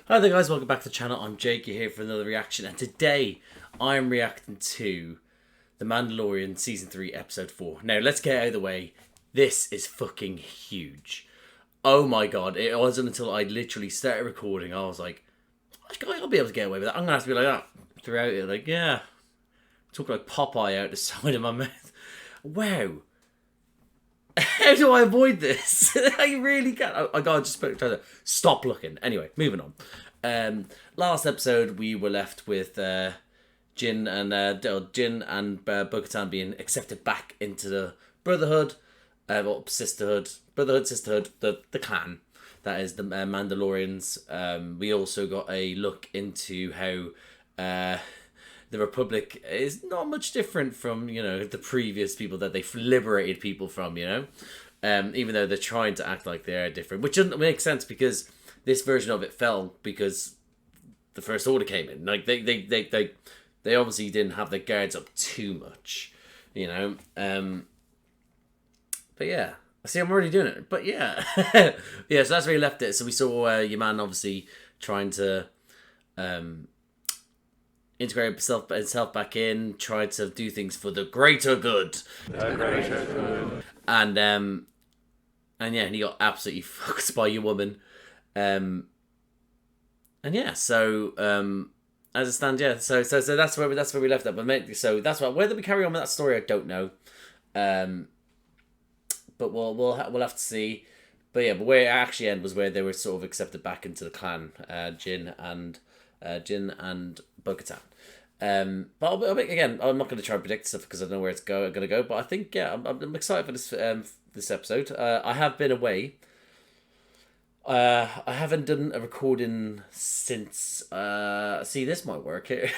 Hi there guys, welcome back to the channel. I'm Jake, you're here for another reaction, and today I'm reacting to The Mandalorian Season 3 Episode 4. Now let's get out of the way, this is fucking huge. Oh my god, it wasn't until I literally started recording, I was like, I'll be able to get away with that. I'm gonna have to be like that throughout it, like, yeah. Talk like Popeye out the side of my mouth. Wow. How do I avoid this? I really can't. I gotta just try to stop looking. Anyway, moving on. Last episode we were left with Jin and Bo-Katan being accepted back into the Brotherhood, or Sisterhood, Brotherhood, Sisterhood, the clan. That is the Mandalorians. We also got a look into how the Republic is not much different from, you know, the previous people that they've liberated people from, you know? Even though they're trying to act like they're different. Which doesn't make sense because this version of it fell because the First Order came in. Like, they obviously didn't have their guards up too much, you know? But yeah. See, I'm already doing it. But yeah. Yeah, so that's where he left it. So we saw your man obviously trying to integrate himself back in, tried to do things for the greater good. The greater good. And yeah, and he got absolutely fucked by your woman. And yeah, so as it stands, yeah, so that's where we left it. But so that's why, whether we carry on with that story, I don't know. But we'll have to see. But yeah, but where it actually ended was where they were sort of accepted back into the clan, Jin and Bo-Katan. But again, I'm not going to try and predict stuff because I don't know where it's going to go. But I think, yeah, I'm excited for this episode. I have been away. I haven't done a recording since. See, this might work here.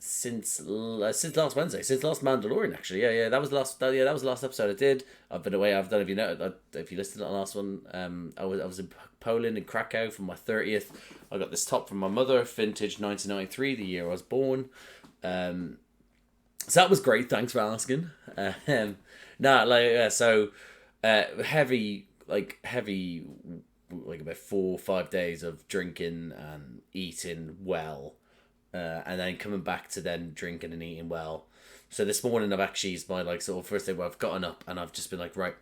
Since last Wednesday, since last Mandalorian, actually, yeah, that was the last. That was the last episode I did. I've been away. I've done. If you listened to the last one, I was in Poland, in Krakow, for my 30th. I got this top from my mother, vintage 1993, the year I was born. So that was great. Thanks for asking. Heavy, like about 4 or 5 days of drinking and eating well. And then coming back to then drinking and eating well. So this morning I've actually, it's my like sort of first day where I've gotten up and I've just been like, right,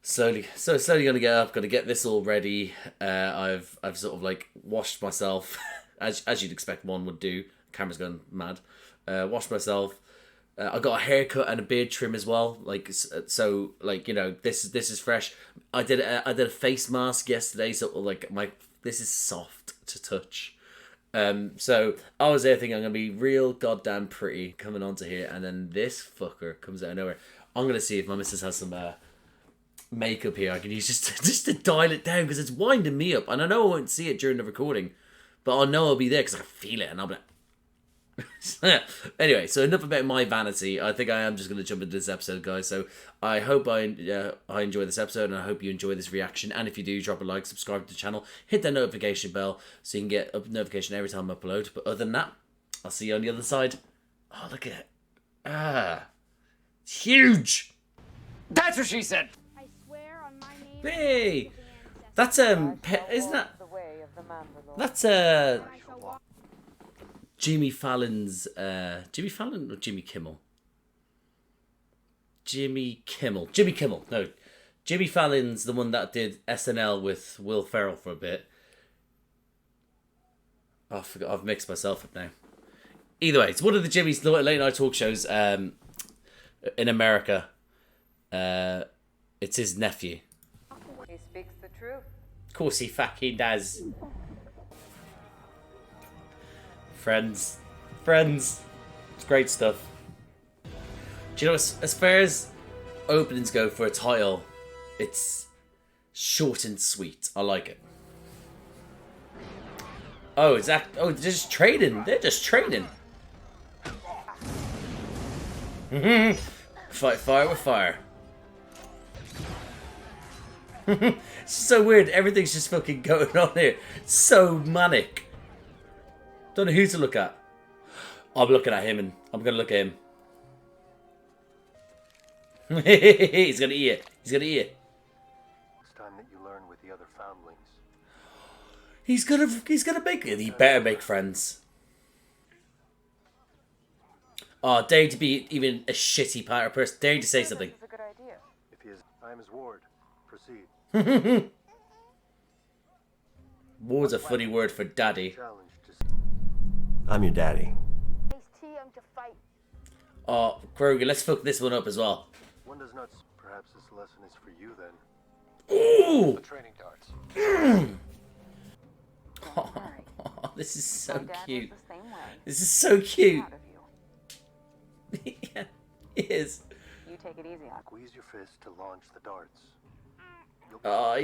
slowly gonna get up, gonna get this all ready. I've sort of like washed myself, as you'd expect one would do. Camera's going mad. Washed myself. I got a haircut and a beard trim as well. Like, so like, you know, this is fresh. I did a face mask yesterday, so like this is soft to touch. So I was there thinking I'm gonna be real goddamn pretty coming onto here, and then this fucker comes out of nowhere. I'm gonna see if my missus has some makeup here I can use just to dial it down, because it's winding me up, and I know I won't see it during the recording, but I'll know I'll be there because I can feel it, and I'll be like. Anyway, so enough about my vanity. I think I am just going to jump into this episode, guys. So I hope I enjoy this episode, and I hope you enjoy this reaction. And if you do, drop a like, subscribe to the channel, hit that notification bell so you can get a notification every time I upload. But other than that, I'll see you on the other side. Oh, look at it. It's huge. That's what she said. I swear on my name. Hey, that's isn't that? That's Jimmy Fallon's, Jimmy Fallon or Jimmy Kimmel? Jimmy Kimmel. No, Jimmy Fallon's the one that did SNL with Will Ferrell for a bit. Oh, I forgot. I've mixed myself up now. Either way, it's one of the Jimmy's late night talk shows in America. It's his nephew. He speaks the truth. Of course he fucking does. Friends. It's great stuff. Do you know, as far as openings go for a title, it's short and sweet. I like it. Oh, they're just trading. Fight fire with fire. It's so weird. Everything's just fucking going on here. It's so manic. Don't know who to look at. I'm looking at him, and I'm gonna look at him. He's gonna eat it. He's gonna eat it. It's time that you you learn with the other foundlings. He's gonna make it. He better make friends. Oh, dare to be even a shitty pirate person. Dare to say something. This is a good idea. If he is, I am his ward. Proceed. Ward's a funny word for daddy. Challenge to... I'm your daddy. He's too young to fight. Oh, GROGU, let's fuck this one up as well. One does not... Perhaps this lesson is for you then. Ooh! The training darts. Oh, this is so My dad cute. was the same way. This is so cute. Proud of you. Yeah, it is. You take it easy on. Squeeze your fist to launch the darts. Oh,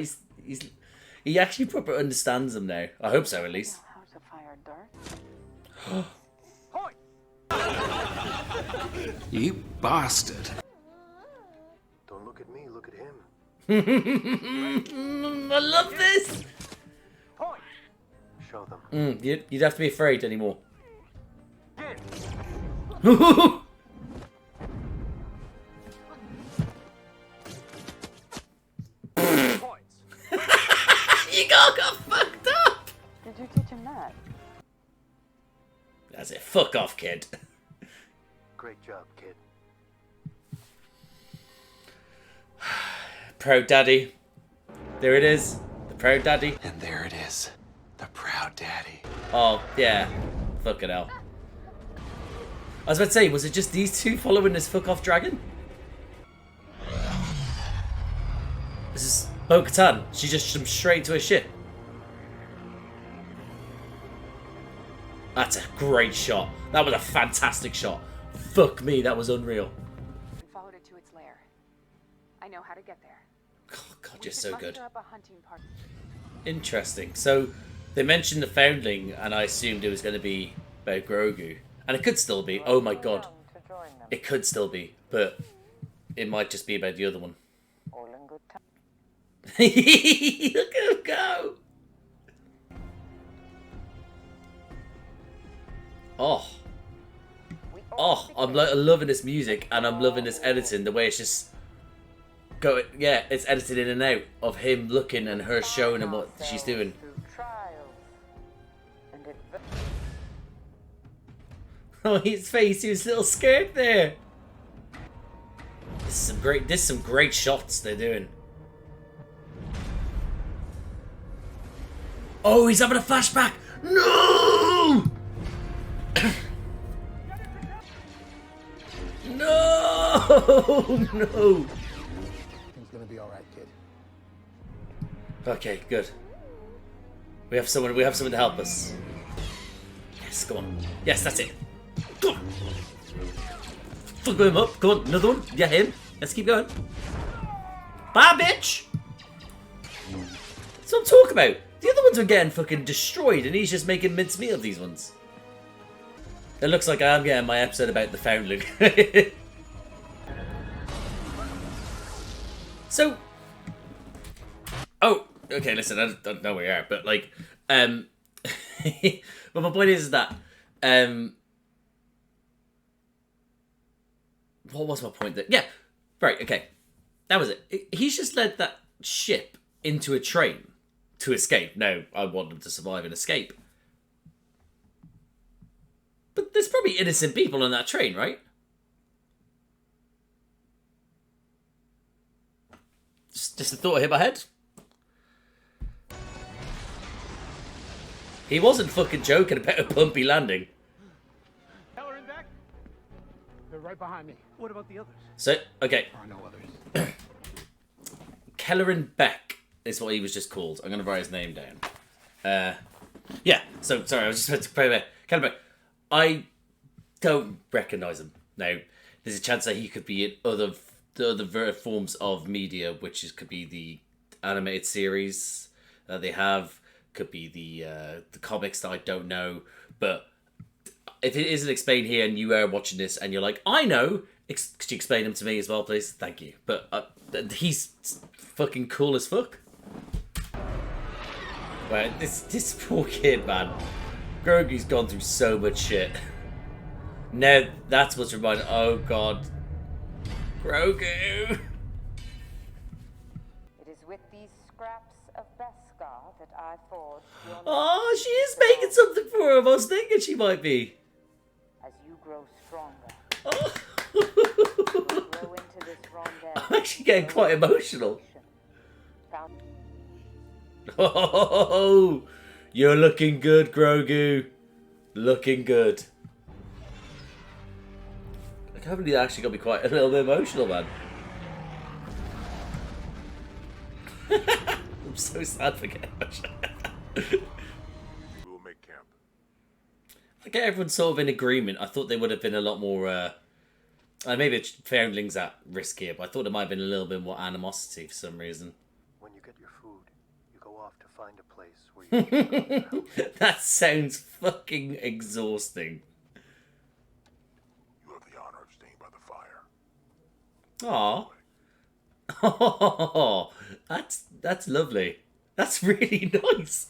he actually proper understands them now. I hope so, at least. How to fire darts? You bastard. Don't look at me, look at him. I love this. Show them. You'd have to be afraid anymore. You got fucked up. Did you teach him that? That's it. Fuck off, kid. Great job, kid. Proud daddy. There it is. The proud daddy. And there it is. The proud daddy. Oh, yeah. Fucking hell. I was about to say, was it just these two following this fuck off dragon? This is Bo-Katan. She just jumped straight into her ship. That's a great shot. That was a fantastic shot. Fuck me, that was unreal. And followed it to its lair. I know how to get there. Oh, God, We you're should so muster good. up a hunting party. Interesting. So, they mentioned the Foundling, and I assumed it was going to be about GROGU. And it could still be. Oh my God. To join them. It could still be. But it might just be about the other one. All in good time. Look at him go! Oh. We all Oh, I'm loving this music, and I'm loving this editing. The way it's just going, yeah, it's edited in and out of him looking and her showing him what she's doing. through trials and Oh, his face, he was a little scared there. This is some great shots they're doing. Oh, he's having a flashback. No! No! No! Everything's gonna be alright, kid. Okay, good. We have someone to help us. Yes, go on. Yes, that's it. Go on. Fuck him up. Go on, another one. Yeah, him. Let's keep going. Bye, bitch! That's what I'm talking about. The other ones are getting fucking destroyed, and he's just making mincemeat of these ones. It looks like I am getting my episode about the Foundling. So... Oh, okay, listen, I don't know where you are, but like... but my point is that... what was my point there? Yeah, right, okay. That was it. He's just led that ship into a train to escape. Now, I want them to survive and escape. But there's probably innocent people on that train, right? Just a thought hit my head. He wasn't fucking joking about a bumpy landing. Keller and Beck? They're right behind me. What about the others? So, okay. There are no others. Keller and Beck is what he was just called. I'm going to write his name down. Yeah, so, sorry, I was just about to play about Keller Beck. I don't recognise him. Now, there's a chance that he could be in the other forms of media, which could be the animated series that they have, could be the comics that I don't know. But if it isn't explained here and you are watching this and you're like, I know, could you explain him to me as well, please? Thank you. But he's fucking cool as fuck. Right, this poor kid, man. GROGU's gone through so much shit. Now that's what's reminded. Oh God, GROGU. It is with these scraps of Beskar that I forged your Oh, she is making something for him. I was thinking she might be. as you grow stronger. Oh. You will grow into this rondel. I'm actually getting quite emotional. Found- Oh, you're looking good, Grogu. Looking good. I can't believe that actually got me quite a little bit emotional, man. I'm so sad for getting emotional. We will make camp. I get everyone's sort of in agreement. I thought they would have been a lot more... maybe Foundling's at risk here, but I thought there might have been a little bit more animosity for some reason. When you get your food, you go off to find a place where you can go now. That sounds fucking exhausting. You have the honor of staying by the fire. Aww. Oh, that's lovely. That's really nice.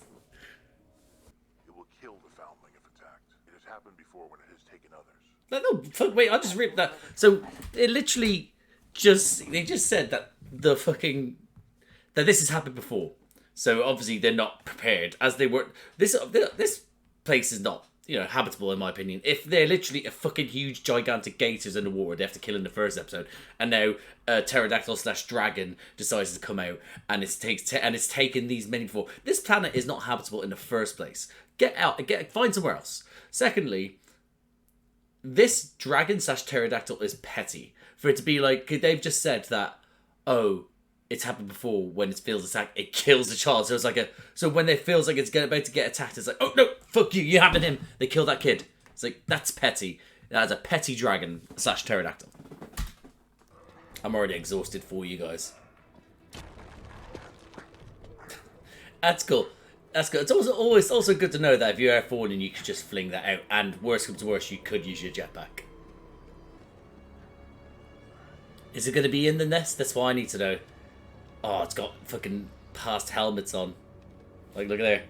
You will kill the Foundling if attacked. It has happened before when it has taken others. No, fuck, wait, I just ripped that. So, it literally they just said that that this has happened before. So, obviously, they're not prepared, as they were. This place is not, habitable, in my opinion. If they're literally a fucking huge, gigantic gators in the water, they have to kill in the first episode, and now pterodactyl/dragon decides to come out, and it's taken these many before. This planet is not habitable in the first place. Get out, find somewhere else. Secondly, this dragon/pterodactyl is petty. For it to be like, they've just said that, oh, it's happened before when it feels attacked, it kills the child. So it's like so when it feels like it's about to get attacked, it's like, oh no, fuck you, you having him. They kill that kid. It's like, that's petty. That's a petty dragon/pterodactyl. I'm already exhausted for you guys. That's cool. That's good. It's also good to know that if you're falling, you could just fling that out. And worst comes to worst, you could use your jetpack. Is it going to be in the nest? That's what I need to know. Oh, it's got fucking past helmets on. Like, look at there.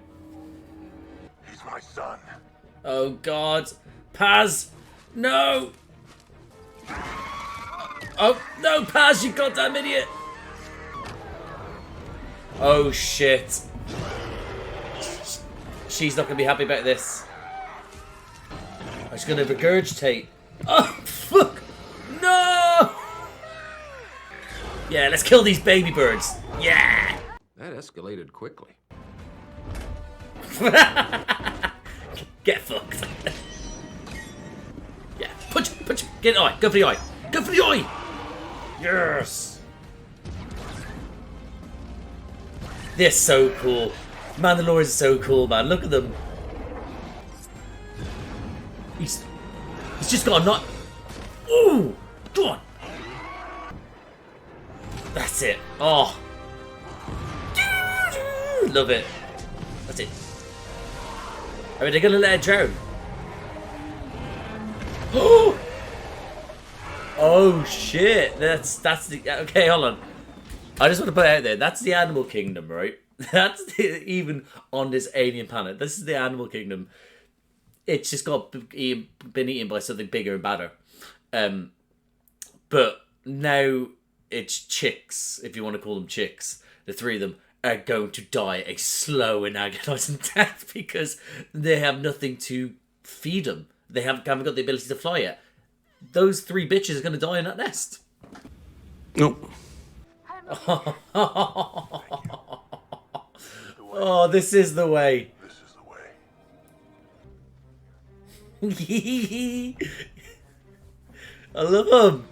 He's my son. Oh, God. Paz! No! Oh, no, Paz, you goddamn idiot! Oh, shit. She's not going to be happy about this. She's going to regurgitate. Oh, fuck! No! Yeah, let's kill these baby birds. Yeah! That escalated quickly. Get fucked. Yeah, punch, get an eye, go for the eye. Go for the eye! Yes! They're so cool. Mandalorians are so cool, man. Look at them. He's just got a knot. Ooh! Go on! That's it. Oh. Love it. That's it. I mean, they're gonna let it drown. Oh! Oh shit! That's the okay. Hold on. I just want to put it out there. That's the animal kingdom, right? Even on this alien planet. This is the animal kingdom. It's just been eaten by something bigger and badder. But now it's chicks, if you want to call them chicks. The three of them are going to die a slow and agonizing death because they have nothing to feed them. They haven't got the ability to fly yet. Those three bitches are going to die in that nest. Nope. Oh, this is the way. This is the way. I love them.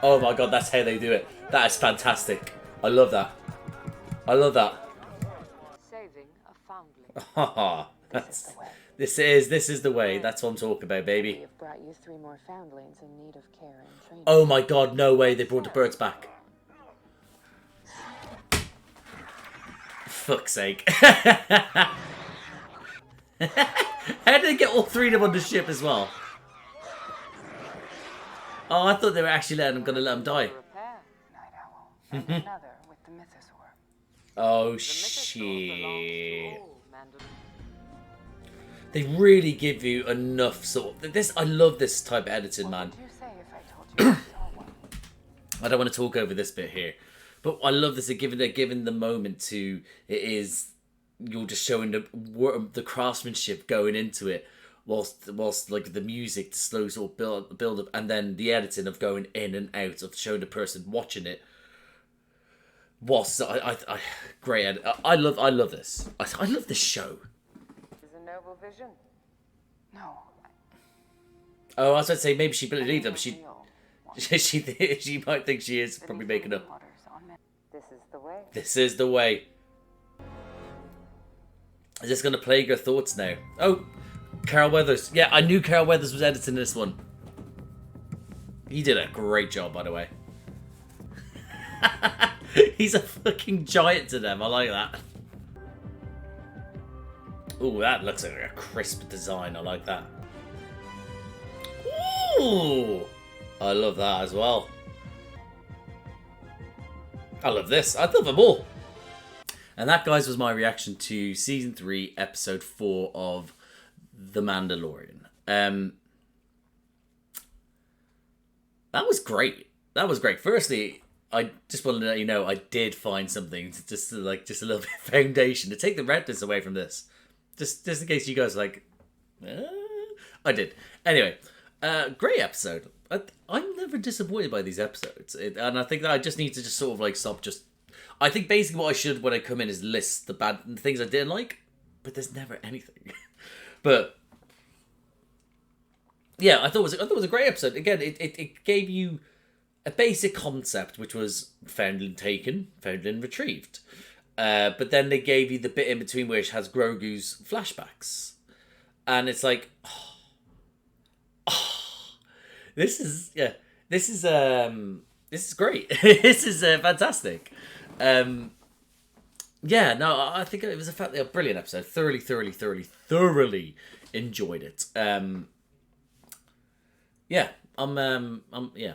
Oh my god, that's how they do it. That is fantastic. I love that. I love that. Saving a foundling. This is the way. That's what I'm talking about, We baby. have brought you 3 more foundlings in need of care and training. Oh my god, no way they brought the birds back. Fuck's sake. How did they get all 3 of them on the ship as well? Oh, I thought they were actually gonna let them die. Repair, Night Owl, and another with the mythosaur. Oh The mythosaur belongs shit. to all Mandalorians. They really give you enough sort of this. I love this type of editing, man. What would you say if I told you you saw one? I don't want to talk over this bit here, But I love this. They're giving the moment to it is you're just showing the craftsmanship going into it, whilst like the music, the slow sort of build up, and then the editing of going in and out of showing the person watching it. Great edit. I love this. I love this show. Is a noble vision. No. Oh, I was going to say maybe she believed them. She might think she is probably making up. This is the way. This is the way. Is this going to plague your thoughts now? Oh, Carl Weathers. Yeah, I knew Carl Weathers was editing this one. He did a great job, by the way. He's a fucking giant to them. I like that. Ooh, that looks like a crisp design. I like that. Ooh, I love that as well. I love this. I love them all. And that, guys, was my reaction to Season 3, Episode 4 of The Mandalorian. That was great. That was great. Firstly, I just wanted to let you know I did find something, just a little bit of foundation to take the redness away from this. Just in case you guys are like, I did. Anyway, great episode. I'm never disappointed by these episodes. And I think that I just need to just sort of like stop just... I think basically what I should when I come in is list the things I didn't like, but there's never anything. But yeah, I thought it was a great episode. Again, it gave you a basic concept, which was Foundling taken, Foundling retrieved. But then they gave you the bit in between which has Grogu's flashbacks. And it's like, this is great. This is fantastic. Yeah, no, I think it was a brilliant episode. Thoroughly enjoyed it. Yeah, yeah.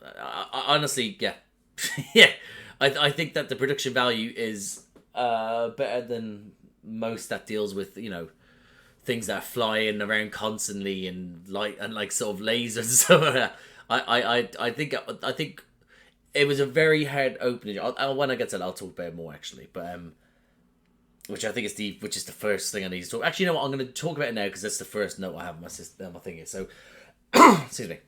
I honestly, yeah. Yeah. I think that the production value is better than most that deals with, you know, things that are flying around constantly and like sort of lasers and stuff like that. I think it was a very hard opening. When I get to that, I'll talk about it more actually. But which I think is the first thing I need to talk. Actually, you know what? I'm going to talk about it now because that's the first note I have on my thing here. So, excuse me.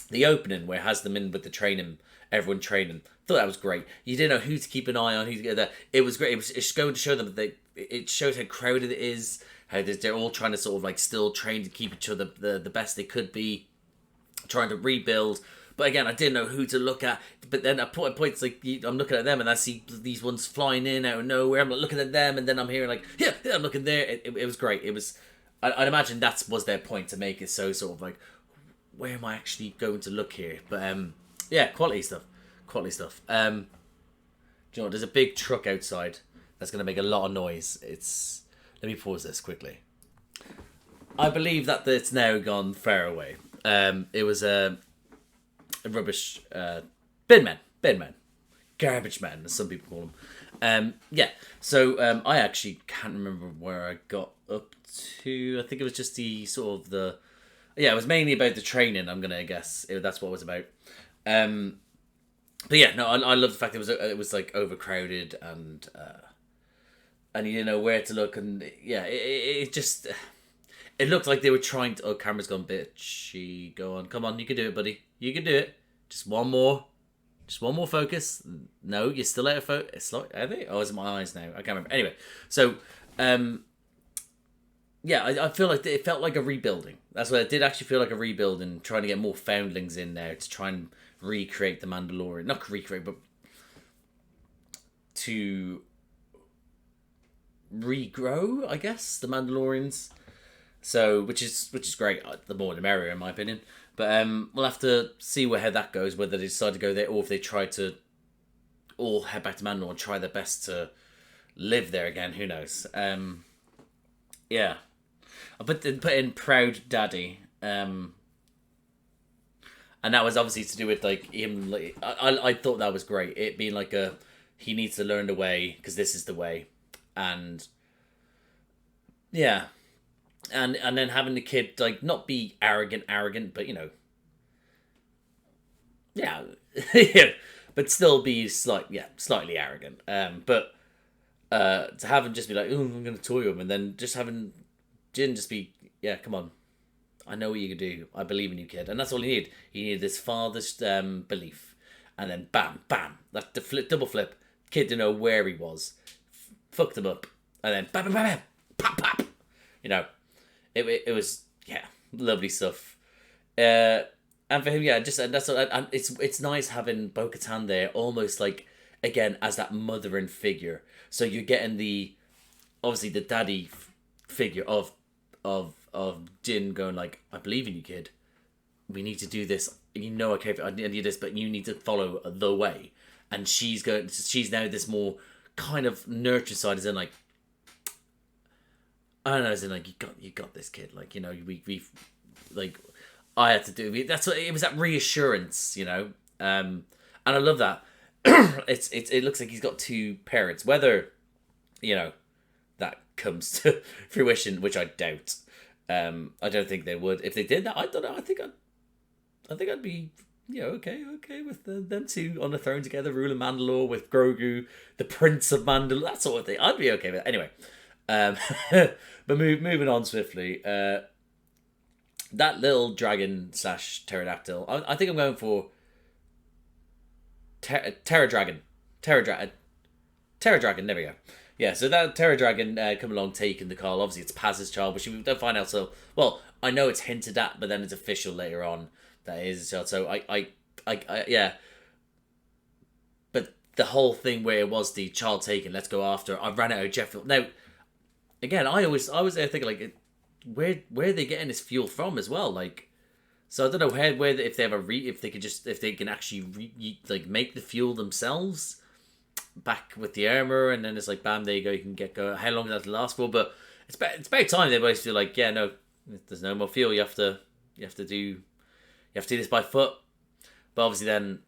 The opening where it has them in with the training, everyone training. Thought that was great. You didn't know who to keep an eye on, who to get there. It was great. It's going to show them that it shows how crowded it is. How they're all trying to sort of like still train to keep each other the best they could be, trying to rebuild. But again, I didn't know who to look at. But then at points, like I'm looking at them and I see these ones flying in out of nowhere. I'm looking at them and then I'm hearing like, yeah, I'm looking there. It was great. It was. I'd imagine that was their point to make it so sort of like, where am I actually going to look here? But yeah, quality stuff. Do you know what? There's a big truck outside that's going to make a lot of noise. Let me pause this quickly. I believe that it's now gone far away. It was a rubbish bin man, garbage man, as some people call them. Yeah. So I actually can't remember where I got up to. I think it was just the sort of the. Yeah, it was mainly about the training. I'm gonna guess that's what it was about. But yeah, no, I love the fact it was like overcrowded and you didn't know where to look, and yeah, it just it looked like they were trying to. Oh, camera's gone bitchy. Go on, come on, you can do it, buddy. You can do it. Just one more focus. No, you're still out of focus. It's like, are they? Oh, is it my eyes now? I can't remember. Anyway, so yeah, I feel like it felt like a rebuilding. That's what it did actually feel like a rebuilding, trying to get more foundlings in there to try and recreate the Mandalorian. Not recreate, but to regrow, I guess, the Mandalorians. So, which is great. The more the merrier, in my opinion. But we'll have to see how that goes, whether they decide to go there or if they try to all head back to Mandalore and try their best to live there again. Who knows? Yeah. I put in Proud Daddy, and that was obviously to do with like him. Like, I thought that was great. It being like he needs to learn the way because this is the way, and yeah, and then having the kid like not be arrogant, but you know, yeah, yeah. but still be slightly arrogant. But to have him just be like, oh, I'm going to toy him, and then just having Jin just be, yeah, come on, I know what you can do. I believe in you, kid. And that's all he needed. He needed this father's belief. And then bam, bam. That double flip. Kid didn't know where he was. Fucked him up. And then bam, bam, bam, bam. Pop, pop. You know, it was, yeah, lovely stuff. And for him, yeah, just, and that's what, and it's nice having Bo-Katan there, almost like, again, as that mothering figure. So you're getting obviously the daddy figure of Jin going like, I believe in you, kid. We need to do this. You know, okay, I need this, but you need to follow the way. And she's now this more kind of nurture side, as in like, I don't know, as in like, you got this, kid. Like, you know, we've like, I had to do. That's what it was. That reassurance, you know. And I love that. It looks like he's got two parents. Whether, you know, that comes to fruition, which I doubt. I don't think they would. If they did that, I don't know. I think I'd be, you know, okay with them two on the throne together, ruling Mandalore with Grogu, the Prince of Mandalore, that sort of thing. I'd be okay with it. Anyway, but moving on swiftly. That little dragon / pterodactyl. I think I'm going for Terra Dragon. Terra Dragon. There we go. Yeah, so that Terra Dragon come along taking the call. Obviously, it's Paz's child, but we don't find out. So, well, I know it's hinted at, but then it's official later on that it is his child. So I yeah. But the whole thing where it was the child taken, let's go after. I ran out of jet fuel. Now, again, I was there thinking like, where are they getting this fuel from as well? Like, so I don't know where if they have if they can actually make the fuel themselves. Back with the armor, and then it's like, bam, there you go. You can get going. How long does that last for? But it's about time they basically like, yeah, no, there's no more fuel. You have to do this by foot. But obviously, then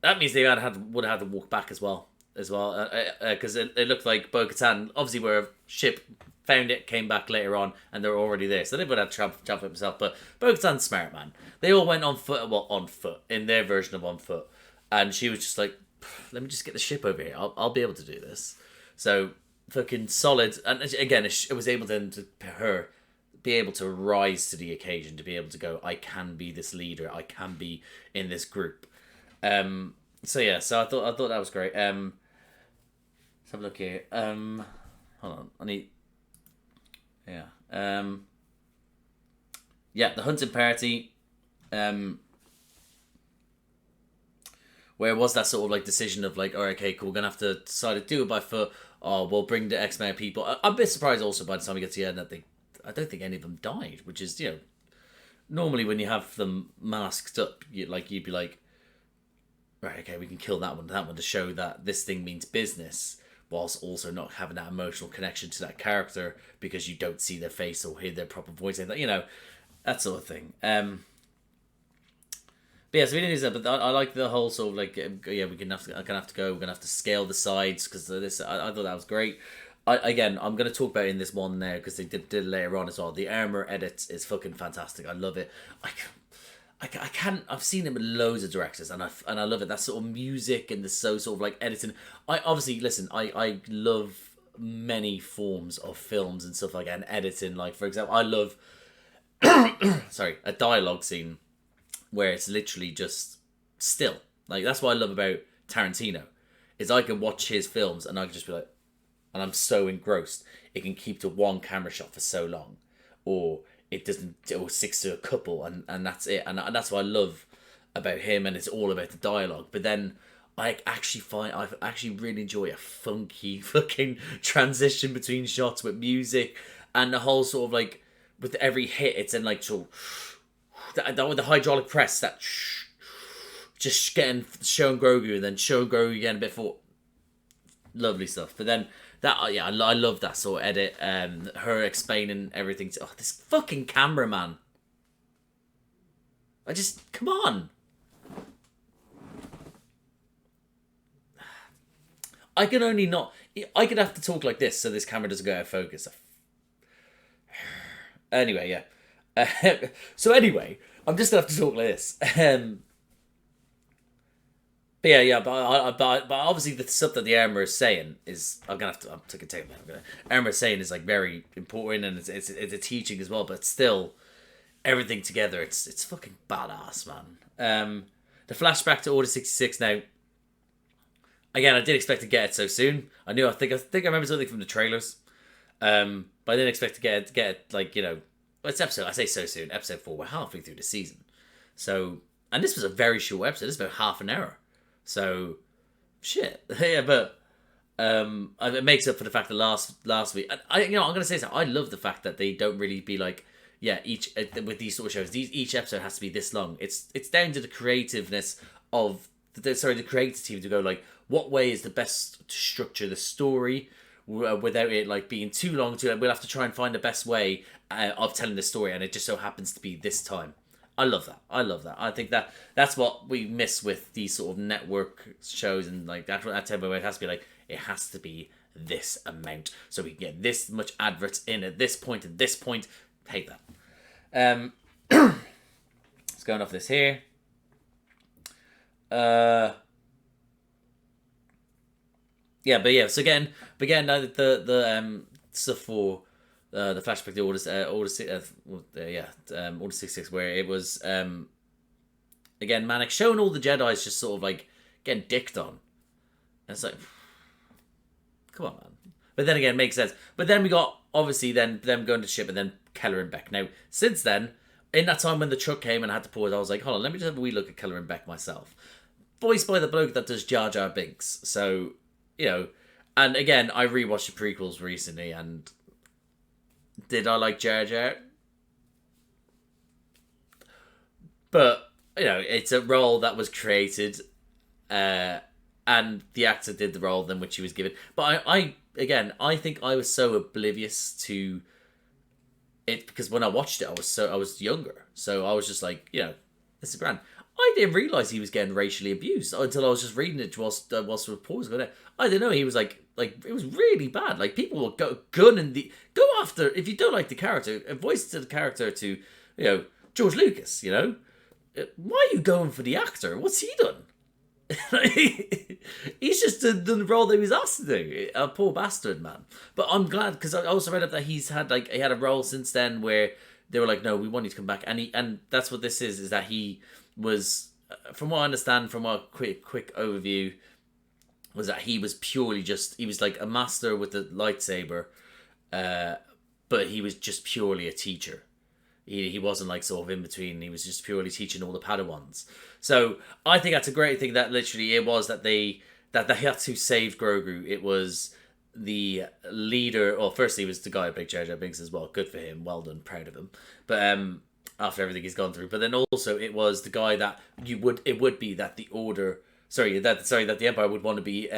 that means they would have had to walk back as well, because it looked like Bo-Katan, obviously, where a ship found it, came back later on, and they're already there. So they would have traveled themselves. But Bo-Katan's smart, man. They all went on foot in their version of on foot, and she was just like, let me just get the ship over here. I'll be able to do this. So fucking solid. And again, it was able then to her be able to rise to the occasion, to be able to go, I can be this leader. I can be in this group. So yeah, so I thought that was great. Let's have a look here. Hold on. I need. Yeah. Yeah, the hunting party. Where was that sort of like decision of like, all right, okay, cool, we're gonna have to decide to do it by foot, or we'll bring the X amount of people. I'm a bit surprised also by the time we get to the end that I don't think any of them died, which is, you know, normally when you have them masked up, you'd be like, right, okay, we can kill that one to show that this thing means business, whilst also not having that emotional connection to that character because you don't see their face or hear their proper voice, and you know, that sort of thing. But yeah, so we didn't use that, but I like the whole sort of like, yeah, I'm gonna have to go. We're gonna have to scale the sides because this. I thought that was great. I'm gonna talk about it in this one now because they did it later on as well. The armor edit is fucking fantastic. I love it. I can't. I've seen it with loads of directors, and I love it. That sort of music and the sort of like editing. I love many forms of films and stuff like that, and editing. Like for example, I love a dialogue scene where it's literally just still. Like, that's what I love about Tarantino, is I can watch his films and I can just be like, and I'm so engrossed. It can keep to one camera shot for so long, or it doesn't, or sticks to a couple, and that's it. And that's what I love about him, and it's all about the dialogue. But then I actually really enjoy a funky fucking transition between shots with music, and the whole sort of like, with every hit, it's in like sort of, that with the hydraulic press, that just showing Grogu and then showing Grogu again a bit for lovely stuff. But then that, yeah, I love that sort of edit. Her explaining everything to this fucking cameraman. Come on. I could have to talk like this so this camera doesn't go out of focus. Anyway, yeah. So anyway, I'm just gonna have to talk like this. but obviously the stuff that the armor is saying is I'm taking a take. Armor is saying is like very important, and it's a teaching as well. But still, everything together, it's fucking badass, man. The flashback to Order 66 now. Again, I didn't expect to get it so soon. I think I remember something from the trailers, but I didn't expect to get it like, you know, it's episode. I say so soon. Episode 4. We're halfway through the season, so and this was a very short episode. It's about half an hour. So, shit, yeah, but it makes up for the fact that last week, I'm gonna say so. I love the fact that they don't really be like, each with these sort of shows, each episode has to be this long. It's down to the creativeness of the creative team to go like, what way is the best to structure the story without it like being too long. We'll have to try and find the best way of telling the story, and it just so happens to be this time. I love that. I think that's what we miss with these sort of network shows, and like that tempo. It has to be like, it has to be this amount, so we can get this much adverts in at this point and this point. Hate that. Let's go off this here. So again, the stuff for the flashback to Order 66, where it was again Manic showing all the Jedi's just sort of like getting dicked on. And it's like, come on, man. But then again, it makes sense. But then we got obviously then them going to ship, and then Keller and Beck. Now since then, in that time when the truck came and I had to pause, I was like, hold on, let me just have a wee look at Keller and Beck myself. Voiced by the bloke that does Jar Jar Binks. So, you know, and again, I rewatched the prequels recently, and did I like Jar Jar? But, you know, it's a role that was created, and the actor did the role then which he was given. But I think I was so oblivious to it, because when I watched it, I was younger. So I was just like, you know, this is grand. I didn't realise he was getting racially abused until I was just reading it whilst reports going there. I didn't know he was like it was really bad. Like, people will go after, if you don't like the character, voice to the character to, you know, George Lucas, you know. Why are you going for the actor? What's he done? He's just done the role that he was asked to do. A poor bastard, man. But I'm glad, because I also read up that he had a role since then where they were like, no, we want you to come back, and that's what this is that he was, from what I understand from our quick overview, was that he was purely he was like a master with a lightsaber, but he was just purely a teacher. He wasn't like sort of in between. He was just purely teaching all the Padawans. So I think that's a great thing that literally it was that they had to save Grogu. It was the leader, or firstly it was the guy who played Jar Jar Binks as well. Good for him. Well done. Proud of him. But after everything he's gone through. But then also it was the guy that it would be that the Empire would want to be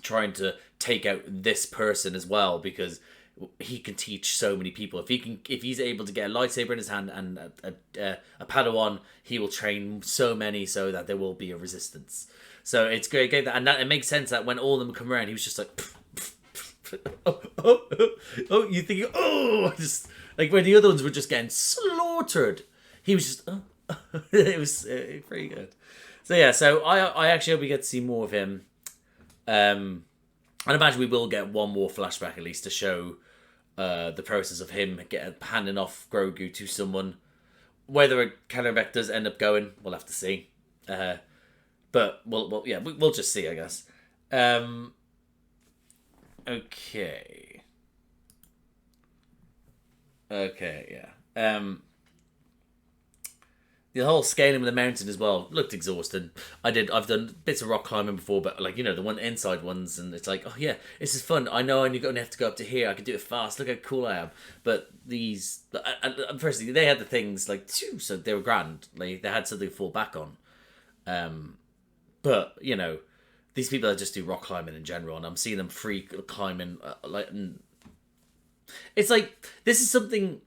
trying to take out this person as well, because he can teach so many people. If he's able to get a lightsaber in his hand and a Padawan, he will train so many so that there will be a resistance. So it's great, and that it makes sense that when all of them come around, he was just like, you think, just like when the other ones were just getting slaughtered, he was just, it was pretty good. So yeah, so I actually hope we get to see more of him. I'd imagine we will get one more flashback at least to show the process of him handing off Grogu to someone. Whether Callerbeck does end up going, we'll have to see. But we'll just see, I guess. Okay, yeah. The whole scaling of the mountain as well looked exhausting. I've done bits of rock climbing before, but like, you know, the one inside ones, and it's like, oh yeah, this is fun. I know I'm going to have to go up to here. I can do it fast. Look how cool I am. But these, firstly, they had the things like so they were grand. Like, they had something to fall back on. But you know, these people that just do rock climbing in general, and I'm seeing them free climbing, it's like, this is something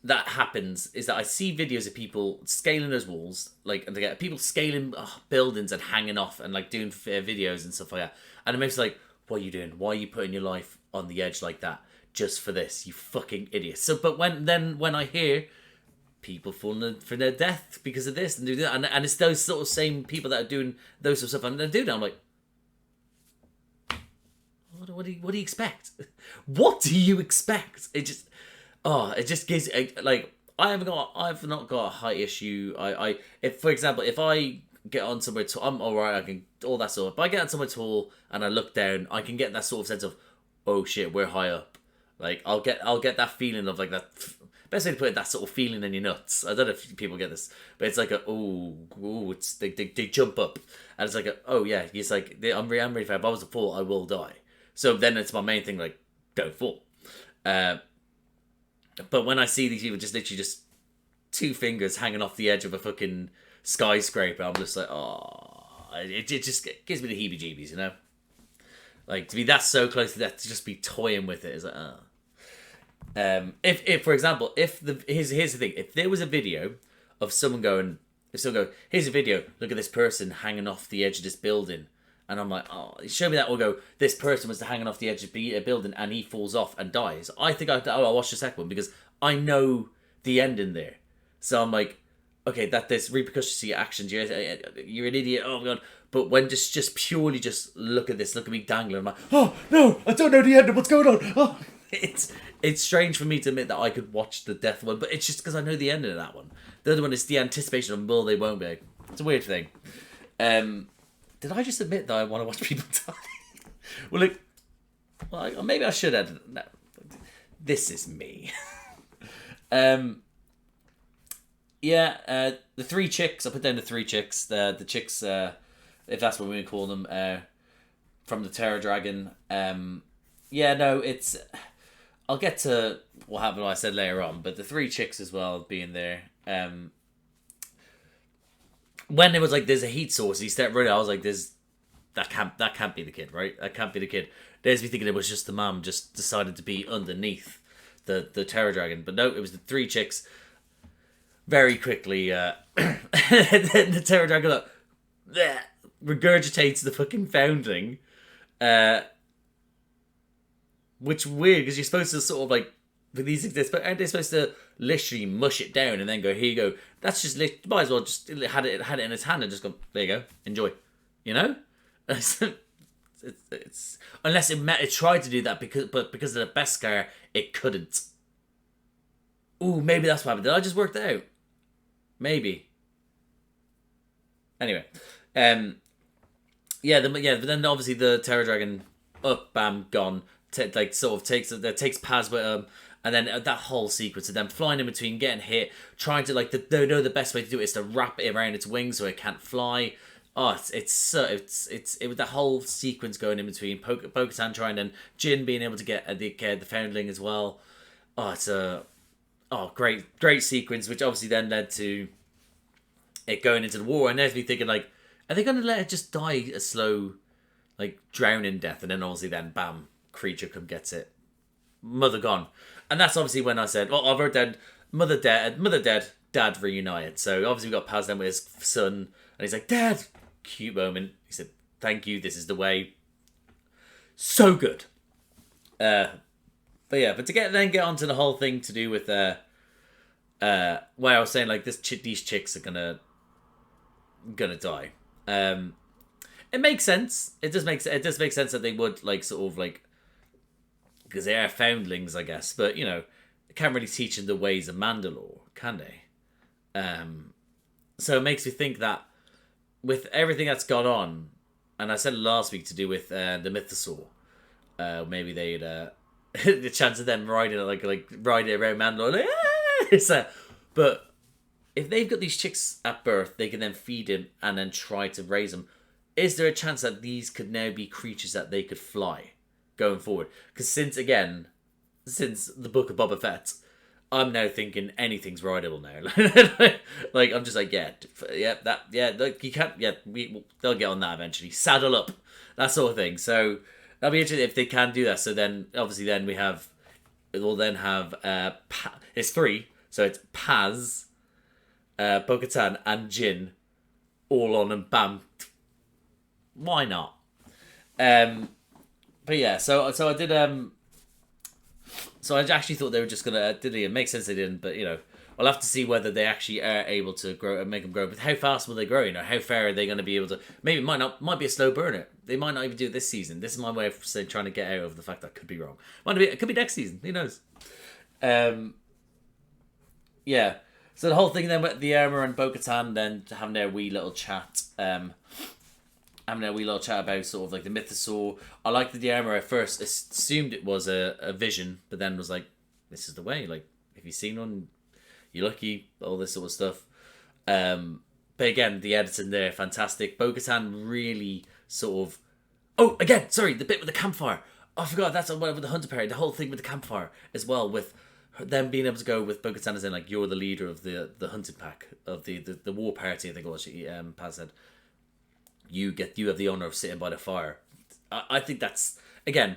that happens, is that I see videos of people scaling those walls, like, and they get people scaling buildings and hanging off and like doing videos and stuff like that, and it makes me like, what are you doing? Why are you putting your life on the edge like that just for this, you fucking idiot? So, but when I hear people falling for their death because of this and do that, and it's those sort of same people that are doing those sort of stuff, and they're doing that. I'm like, what do you expect? What do you expect? It just gives like I've not got a height issue. If for example, if I get on somewhere tall, I'm alright. I can all that sort of. If I get on somewhere tall and I look down, I can get that sort of sense of, oh shit, we're high up. Like I'll get that feeling of like that. Best way to put it, that sort of feeling in your nuts. I don't know if people get this, but it's like a it's they jump up, and it's like oh yeah, it's like I'm ready for it. If I was to fall, I will die. So then it's my main thing, like don't fall. But when I see these people just literally just 2 fingers hanging off the edge of a fucking skyscraper, I'm just like, oh, it just gives me the heebie-jeebies, you know. Like to be that so close to death, to just be toying with it is like, oh. If for example, here's the thing, if there was a video of someone going, here's a video, look at this person hanging off the edge of this building, and I'm like, oh, show me that, or go, this person was hanging off the edge of a building and he falls off and dies, I think I'll watch the second one because I know the ending there. So I'm like, okay, that there's repercussions to your actions, you're an idiot, oh my god. But when just purely just look at me dangling, I'm like, oh no, I don't know the end of what's going on. Oh, it's strange for me to admit that I could watch the death one, but it's just because I know the ending of that one. The other one is the anticipation of will they, won't they. It's a weird thing. Did I just admit that I want to watch people die? Well, maybe I should add. No, this is me. The 3 chicks. I put down the 3 chicks. The chicks, if that's what we call them, from the Terror Dragon. It's. I'll get to what happened. What I said later on, but the 3 chicks as well being there. When it was like there's a heat source, he stepped running. I was like, that can't be the kid, right? That can't be the kid. There's me thinking it was just the mom just decided to be underneath the Terror Dragon, but no, it was the 3 chicks. Very quickly, and then the Terror Dragon regurgitates the fucking Foundling, which weird because you're supposed to sort of like with these things, but aren't they supposed to literally mush it down and then go, here you go? That's just might as well just had it in his hand and just go, there you go, enjoy, you know. it's unless it tried to do that because of the Beskar it couldn't. Ooh, maybe that's what happened. Did I just work that out? Maybe. Anyway, but then obviously the Terror Dragon up, bam, gone. Takes Paz with him, and then that whole sequence of them flying in between, getting hit, trying to they know the best way to do it is to wrap it around its wings so it can't fly. Oh, it's with that whole sequence going in between Bo-Katan trying and Jin being able to get the Foundling as well. Oh, it's a great sequence, which obviously then led to it going into the war. And there's me thinking, like, are they going to let it just die a slow, like, drowning death? And then obviously then, bam, creature gets it. Mother gone. And that's obviously when I said, well, I wrote down mother dead, dad reunited. So obviously we got Paz then with his son. And he's like, Dad! Cute moment. He said, thank you, this is the way. So good. But to get onto the whole thing to do with where I was saying like these chicks are gonna die. It makes sense. It does make sense that they would like sort of like because they are foundlings, I guess. But you know, they can't really teach them the ways of Mandalore, can they? So it makes me think that with everything that's gone on, and I said it last week to do with the Mythosaur, maybe they'd. The chance of them riding it riding around Mandalore, but if they've got these chicks at birth, they can then feed him and then try to raise them. Is there a chance that these could now be creatures that they could fly going forward? Because since the Book of Boba Fett, I'm now thinking anything's rideable now. Like I'm just like like you can't they'll get on that eventually. Saddle up, that sort of thing. So. That'll be interesting if they can do that. So then, obviously, we'll then have it's 3. So it's Paz, Bo-Katan, and Jin, all on and bam. Why not? But yeah, so I did. So I actually thought they were just gonna. It makes sense they didn't, but you know, we'll have to see whether they actually are able to grow and make them grow. But how fast will they grow? You know, how far are they going to be able to? Maybe it might be a slow burner. They might not even do it this season. This is my way of trying to get out of the fact that I could be wrong. It could be next season. Who knows? Yeah. So the whole thing then with the armor and Bo-Katan then having their wee little chat. Having a wee little chat about sort of like the mythosaur. I liked that the armor at first assumed it was a vision, but then was like, this is the way. Like, if you've seen one, you're lucky. All this sort of stuff. But again, the editing there, fantastic. Bo-Katan really sort of... Oh, again, sorry, the bit with the campfire. Oh, I forgot, that's with the hunter party. The whole thing with the campfire as well, with them being able to go with Bo-Katan as in, like, you're the leader of the hunting pack, of the war party, I think it was, Paz said. You have the honor of sitting by the fire. I think that's, again,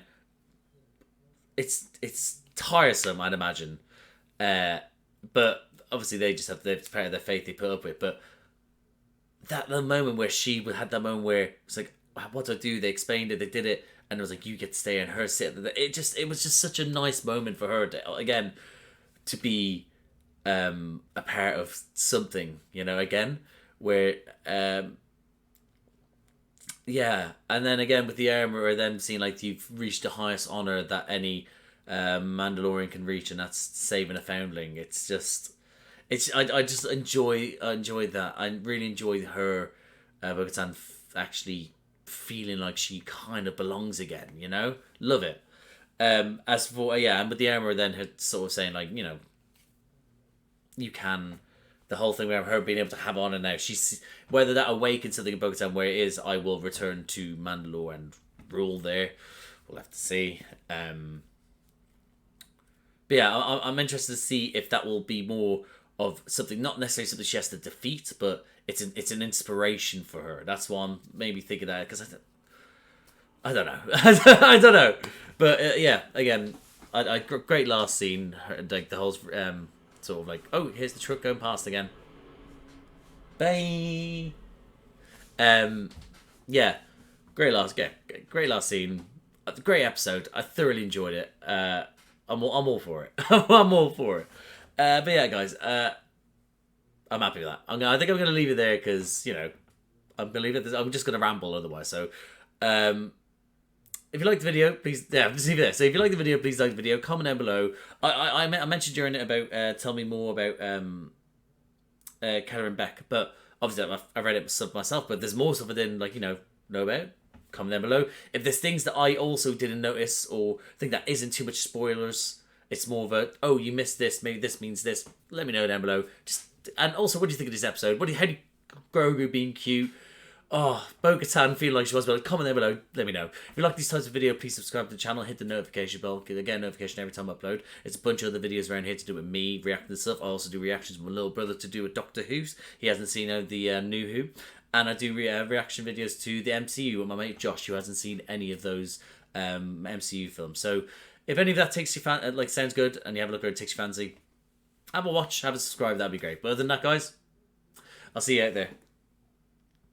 it's tiresome, I'd imagine. But obviously it's part of their faith they put up with. But the moment where she had that moment where it's like, what do I do? They explained it, they did it, and it was like, you get to stay and her sit. It was just such a nice moment for her to be a part of something, you know, again, where yeah, and then again with the armor, or them seeing like you've reached the highest honor that any Mandalorian can reach, and that's saving a foundling. I just enjoy that. I really enjoy her, Bo-Katan actually feeling like she kind of belongs again. You know, love it. As for and with the armor, then her sort of saying like, you know, you can. The whole thing where her being able to have honor now, she's whether that awakens something in Bo-Katan where it is, I will return to Mandalore and rule there. We'll have to see. But yeah, I'm interested to see if that will be more of something, not necessarily something she has to defeat, but it's an inspiration for her. That's why I'm maybe thinking that, because I don't know. I don't know. But yeah, again, I great last scene, like the whole sort of like, oh, here's the truck going past again. Bye. Yeah, great last scene. Great episode. I thoroughly enjoyed it. I'm all for it. I'm all for it. But yeah, guys, I'm happy with that. I think I'm gonna leave it there because, you know, I'm just gonna ramble otherwise. So, if you like the video, please, just leave it there. So if you like the video, please like the video. Comment down below. I mentioned during it about tell me more about Keller and Beck, but obviously I've read it myself. But there's more stuff I didn't know about. Comment down below. If there's things that I also didn't notice or think that isn't too much spoilers, it's more of a, oh, you missed this, maybe this means this. Let me know down below. And also, what do you think of this episode? How do you GROGU being cute? Oh, Bo-Katan feeling like she was, but comment down below, let me know. If you like these types of video, please subscribe to the channel, hit the notification bell, get a notification every time I upload. There's a bunch of other videos around here to do with me, reacting to stuff. I also do reactions with my little brother to do with Doctor Who. He hasn't seen the new Who. And I do reaction videos to the MCU with my mate Josh, who hasn't seen any of those MCU films. So if any of that takes you sounds good, and you have a look at it, takes you fancy, have a watch, have a subscribe, that'd be great. But other than that, guys, I'll see you out there.